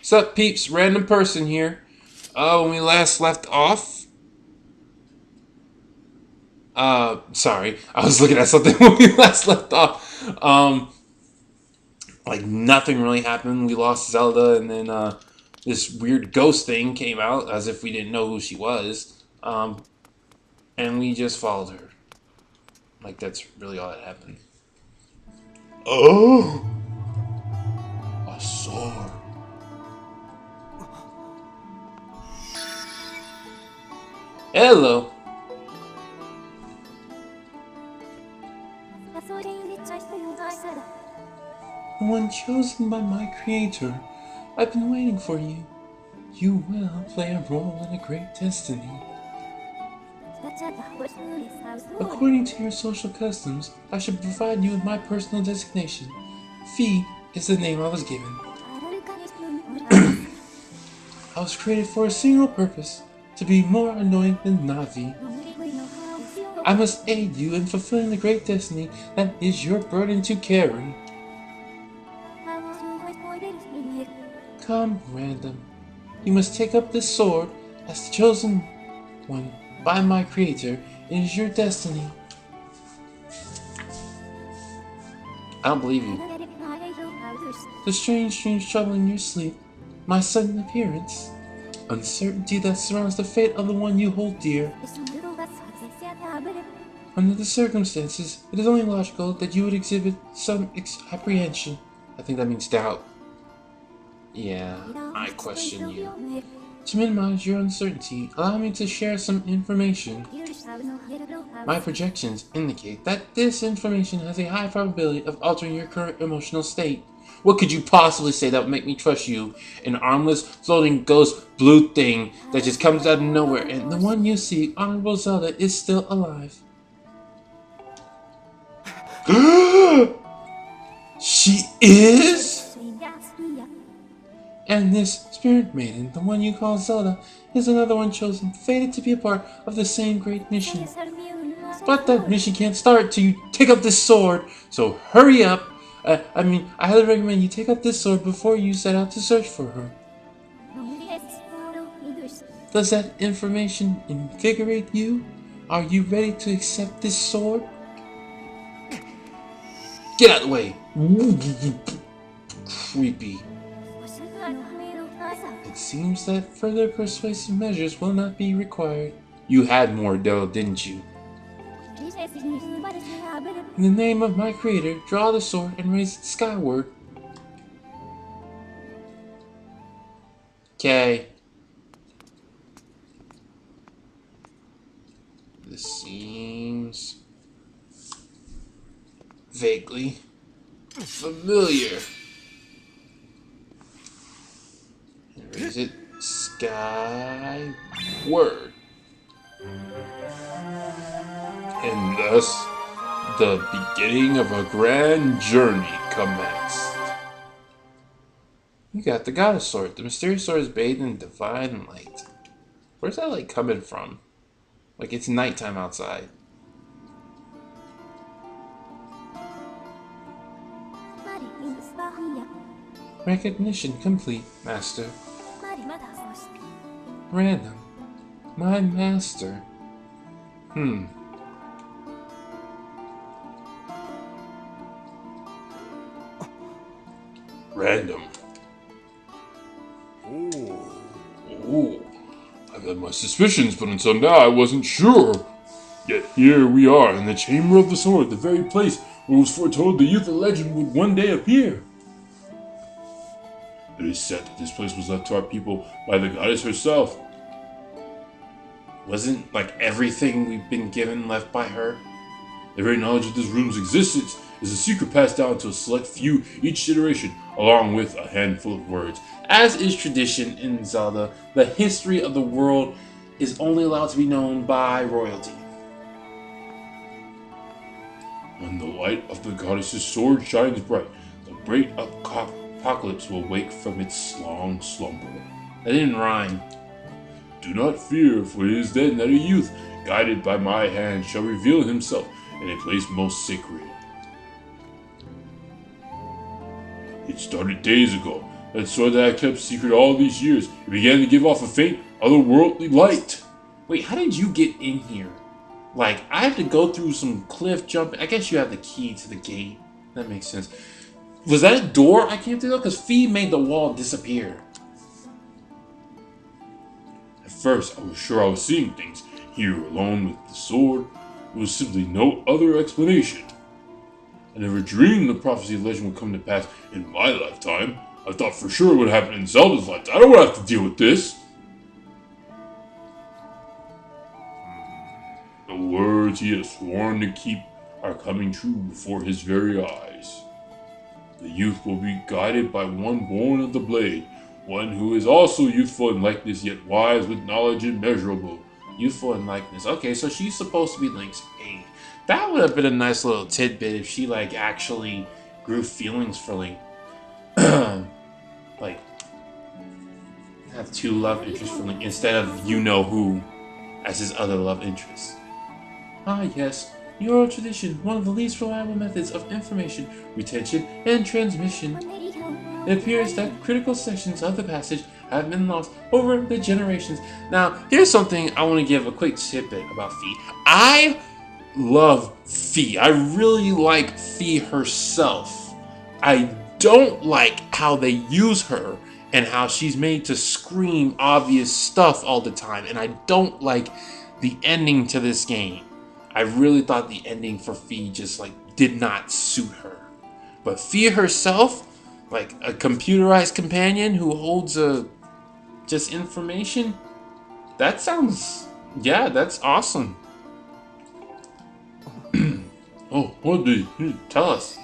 Sup, peeps? Random person here. When we last left off... sorry. I was looking at something when we last left off. Like, nothing really happened. We lost Zelda, and then, this weird ghost thing came out, as if we didn't know who she was. And we just followed her. Like, that's really all that happened. Oh! A sword. Hello. The one chosen by my creator. I've been waiting for you. You will play a role in a great destiny. According to your social customs, I should provide you with my personal designation. Fee is the name I was given. I was created for a single purpose, to be more annoying than Navi. I must aid you in fulfilling the great destiny that is your burden to carry. Come, Random. You must take up this sword as the chosen one by my creator. It is your destiny. I don't believe you. The strange dreams troubling your sleep, my sudden appearance, uncertainty that surrounds the fate of the one you hold dear. Under the circumstances, it is only logical that you would exhibit some apprehension. I think that means doubt. Yeah, I question you. To minimize your uncertainty, allow me to share some information. My projections indicate that this information has a high probability of altering your current emotional state. What could you possibly say that would make me trust you? An armless, floating ghost blue thing that just comes out of nowhere, and the one you see, Honorable Zelda, is still alive. She is? And this spirit maiden, the one you call Zelda, is another one chosen, fated to be a part of the same great mission. But that mission can't start till you take up this sword, so hurry up. I highly recommend you take up this sword before you set out to search for her. Does that information invigorate you? Are you ready to accept this sword? Get out of the way! Creepy. It seems that further persuasive measures will not be required. You had more dough, didn't you? In the name of my creator, draw the sword and raise it skyward. Okay. This seems vaguely familiar. And raise it skyward. And thus, the beginning of a grand journey commenced. You got the goddess sword. The mysterious sword is bathed in divine light. Where's that light coming from? Like it's nighttime outside. Recognition complete, Master. Random. My master. Random. Oh. I've had my suspicions, but until now I wasn't sure. Yet here we are in the Chamber of the Sword, the very place where it was foretold the youth of legend would one day appear. It is said that this place was left to our people by the goddess herself. Wasn't, like, everything we've been given left by her? The very knowledge of this room's existence is a secret passed down to a select few each generation, along with a handful of words. As is tradition in Zelda, the history of the world is only allowed to be known by royalty. When the light of the goddess's sword shines bright, the great apocalypse will wake from its long slumber. That didn't rhyme. Do not fear, for it is then that a youth, guided by my hand, shall reveal himself in a place most sacred. It started days ago, That sword that I kept secret all these years. It began to give off a faint, otherworldly light. Wait, how did you get in here? Like, I have to go through some cliff jumping. I guess you have the key to the gate. That makes sense. Was that a door I came through though? Because Fee made the wall disappear. At first, I was sure I was seeing things. Here, alone with the sword, there was simply no other explanation. I never dreamed the prophecy legend would come to pass in my lifetime. I thought for sure it would happen in Zelda's lifetime. I don't want to have to deal with this. The words he has sworn to keep are coming true before his very eyes. The youth will be guided by one born of the blade, one who is also youthful in likeness yet wise with knowledge immeasurable. Youthful in likeness. Okay, so she's supposed to be Link's age. That would have been a nice little tidbit if she, like, actually grew feelings for Link. Like, have two love interests for Link instead of you-know-who as his other love interest. Ah, yes. The oral tradition, one of the least reliable methods of information retention and transmission. It appears that critical sections of the passage have been lost over the generations. Now, here's something I want to give a quick tidbit about Fee. I love Fee. I really like Fee herself. I don't like how they use her and how she's made to scream obvious stuff all the time. And I don't like the ending to this game. I really thought the ending for Fee just like did not suit her. But Fee herself, like a computerized companion who holds just information, that sounds, yeah, that's awesome. Oh, what did you Tell us.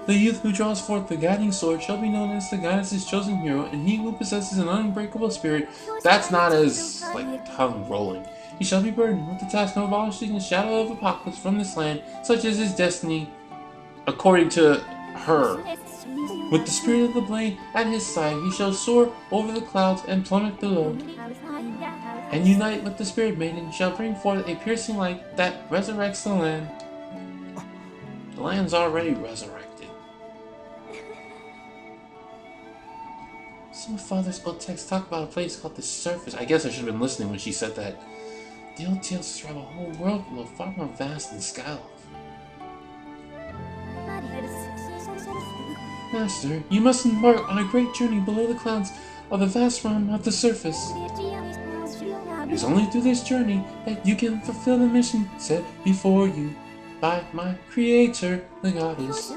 The youth who draws forth the guiding sword shall be known as the goddess's chosen hero, and he who possesses an unbreakable spirit. That's not as, like, tongue rolling. He shall be burdened with the task of abolishing the shadow of apocalypse from this land, such as his destiny, according to her. With the spirit of the blade at his side, he shall soar over the clouds and plummet below. And unite with the spirit maiden, shall bring forth a piercing light that resurrects the land. The land's already resurrected. Some of Father's old texts talk about a place called the Surface. I guess I should have been listening when she said that. The old tales describe a whole world below, far more vast than Skyward. Master, you must embark on a great journey below the clouds of the vast realm of the Surface. It is only through this journey that you can fulfill the mission set before you by my creator, the goddess.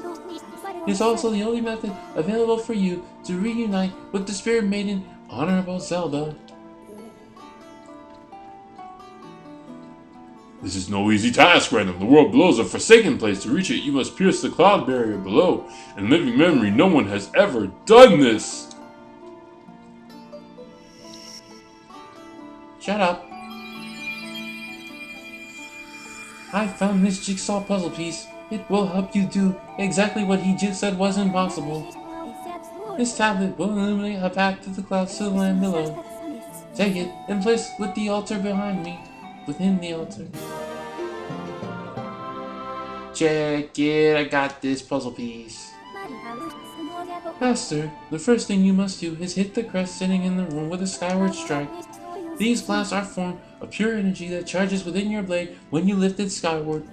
It is also the only method available for you to reunite with the Spirit Maiden, Honorable Zelda. This is no easy task, Random. The world below is a forsaken place. To reach it, you must pierce the cloud barrier below. In living memory, no one has ever done this. Shut up. I found this jigsaw puzzle piece. It will help you do exactly what he just said was impossible. This tablet will illuminate a path to the clouds to the land below. Take it and place it with the altar behind me. Within the altar. Check it, I got this puzzle piece. Master, the first thing you must do is hit the crest sitting in the room with a skyward strike. These blasts are formed of pure energy that charges within your blade when you lift it skyward.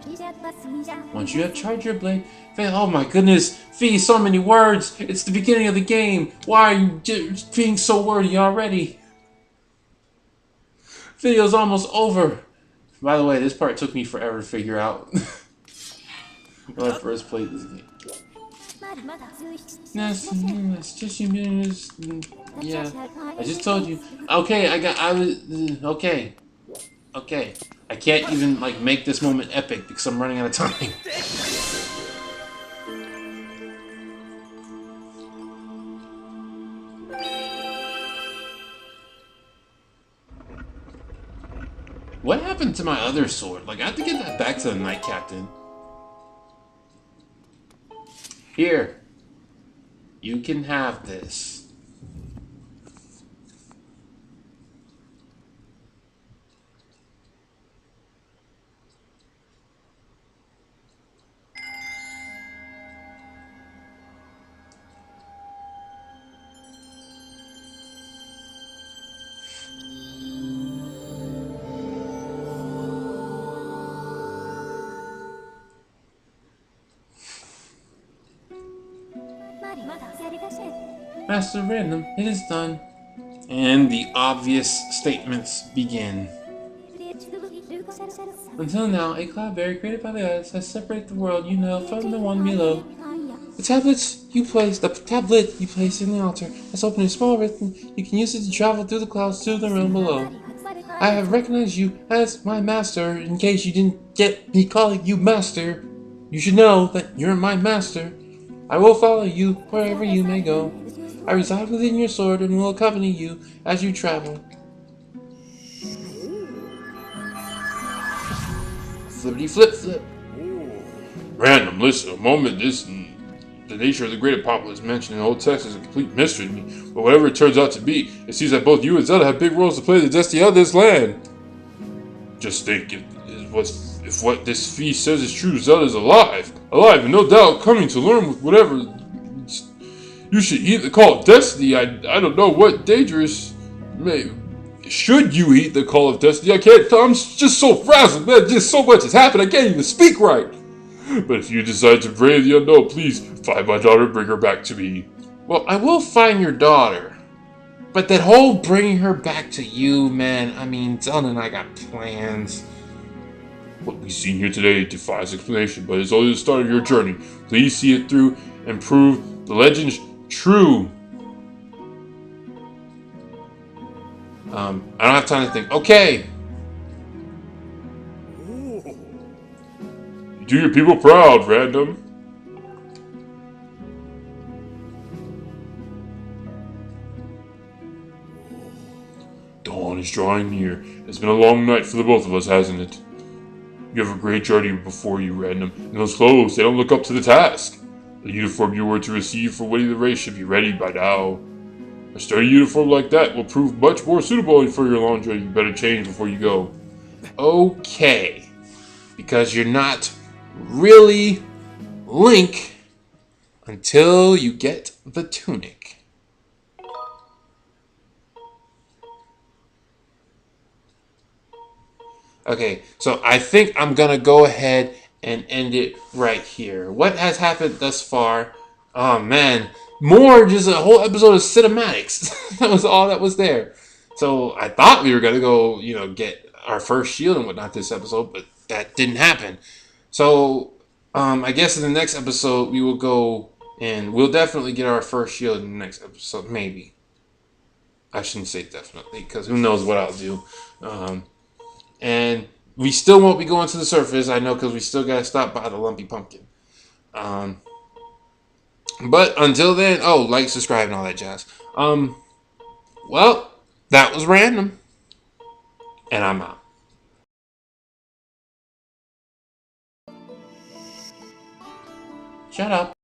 Once you have charged your blade, oh my goodness, Fee, so many words! It's the beginning of the game! Why are you being so wordy already? Video's almost over! By the way, this part took me forever to figure out when I first played this game. It's just you minutes. Yeah, I just told you. Okay, okay. Okay. I can't even, like, make this moment epic because I'm running out of time. What happened to my other sword? Like, I have to get that back to the Knight Captain. Here. You can have this. Master Random, it is done. And the obvious statements begin. Until now, a cloudberry created by the gods has separated the world you know from the one below. The tablet you place in the altar has opened a small rift, and you can use it to travel through the clouds to the realm below. I have recognized you as my master. In case you didn't get me calling you master, you should know that you're my master. I will follow you wherever you may go. I reside within your sword and will accompany you as you travel. Flippity flip flip. Random, listen, a moment the nature of the great apocalypse mentioned in the Old Text is a complete mystery to me. But whatever it turns out to be, it seems that both you and Zelda have big roles to play in the destiny of this land. Just think, if what this feast says is true, Zelda is alive, and no doubt coming to learn whatever. You should heed the call of destiny. I don't know what dangerous. Should you heed the call of destiny? I can't. I'm just so frazzled, man. Just so much has happened. I can't even speak right. But if you decide to brave the unknown, please find my daughter and bring her back to me. Well, I will find your daughter. But that whole bringing her back to you, man, I mean, Zelda and I got plans. What we've seen here today defies explanation, but it's only the start of your journey. Please see it through and prove the legends true. I don't have time to think. Okay. You do your people proud, Random. Dawn is drawing near. It's been a long night for the both of us, hasn't it? You have a great journey before you, Random, and those clothes, they don't look up to the task. The uniform you were to receive for winning the race should be ready by now. A sturdy uniform like that will prove much more suitable for your long journey. You better change before you go. Okay. Because you're not really Link until you get the tunic. Okay, so I think I'm gonna go ahead and end it right here. What has happened thus far? Oh man, more just a whole episode of cinematics. That was all that was there. So I thought we were gonna go, get our first shield and whatnot this episode, but that didn't happen. So I guess in the next episode we will go and we'll definitely get our first shield in the next episode. Maybe. I shouldn't say definitely, because who knows what I'll do. And we still won't be going to the surface, I know, because we still got to stop by the Lumpy Pumpkin. But until then, like, subscribe, and all that jazz. Well, that was Random. And I'm out. Shut up.